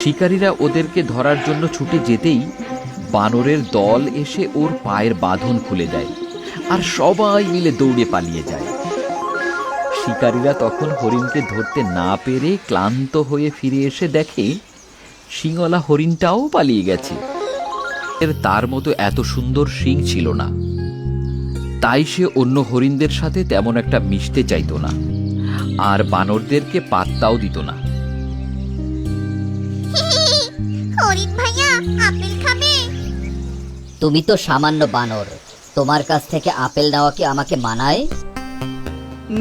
শিকারীরা ওদেরকে ধরার জন্য ছুটে যেতেই বানরের দল এসে ওর পায়ের বাঁধন খুলে দেয় আর সবাই মিলে দৌড়ে পালিয়ে যায়। শিকারীরা তখন হরিণকে ধরতে না পেরে ক্লান্ত হয়ে ফিরে এসে দেখে শিংওয়ালা হরিণটাও পালিয়ে গেছে। তার মতো এত সুন্দর শিং ছিল না, তাই সে অন্য হরিণদের সাথে তেমন একটা মিশতে চাইত না আর বানরদেরকে পাত্তাও দিত না। হরিণ ভাইয়া, আপেল খাবে? তুমি তো সামান্য বানর, তোমার কাছ থেকে আপেল নেওয়া কি আমাকে মানায়?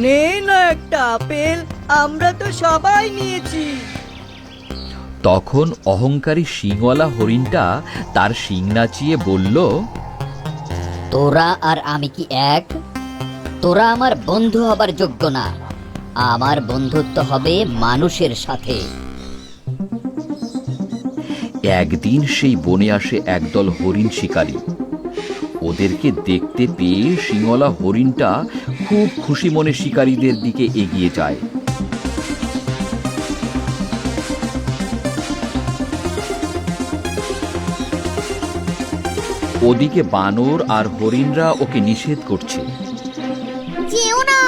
নে না একটা আপেল, আমরা তো সবাই নিয়েছি। তখন অহংকারী শিংওয়ালা হরিণটা তার শিং নাচিয়ে বলল, তোরা আর আমি কি এক? তোরা আমার বন্ধু হবার যোগ্য না। আমার বন্ধুত্ব হবে মানুষের সাথে। একদিন সেই বনে আসে একদল হরিণ শিকারী। ওদেরকে দেখতে পেয়ে শিংওয়ালা হরিণটা খুব খুশি মনে শিকারীদের দিকে এগিয়ে যায়। ওদিকে বানর আর হরিণরা ওকে নিষেধ করছে। যেও না,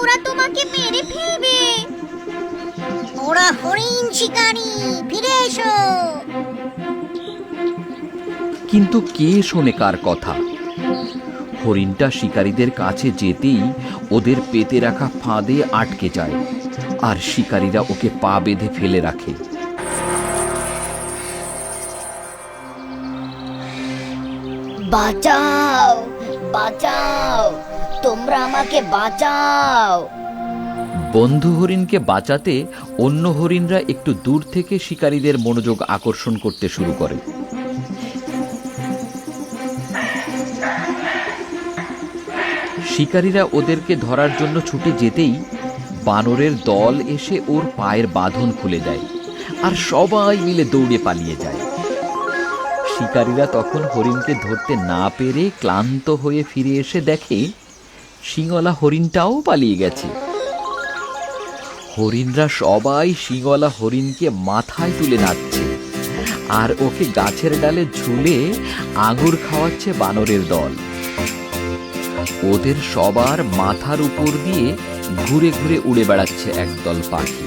ওরা তোমাকে মেরে ফেলবে। ওরা হরিণ শিকারী, ফিরে এসো। কিন্তু কে শোনে কার কথা? হরিণটা শিকারীদের কাছে যেতেই ওদের পেতে রাখা ফাঁদে আটকে যায় আর শিকারীরা ওকে পা বেঁধে ফেলে রাখে। বাঁচাও, বাঁচাও, তোমরা আমাকে বাঁচাও। বন্ধু হরিণকে বাঁচাতে অন্য হরিণরা একটু দূর থেকে শিকারীদের মনোযোগ আকর্ষণ করতে শুরু করে। শিকারীরা ওদেরকে ধরার জন্য ছুটে যেতেই বানরের দল এসে ওর পায়ের বাঁধন খুলে দেয় আর সবাই মিলে দৌড়ে পালিয়ে যায়। শিকারীরা তখন হরিণকে ধরতে না পেরে ক্লান্ত হয়ে ফিরে এসে দেখে শিংওয়ালা হরিণটাও পালিয়ে গেছে। হরিণরা সবাই শিংওয়ালা হরিণকে মাথায় তুলে নাচছে আর ওকে গাছের ডালে ঝুলে আঙুর খাওয়াচ্ছে বানরের দল। ওদের সবার মাথার উপর দিয়ে ঘুরে ঘুরে উড়ে বেড়াচ্ছে একদল পাখি।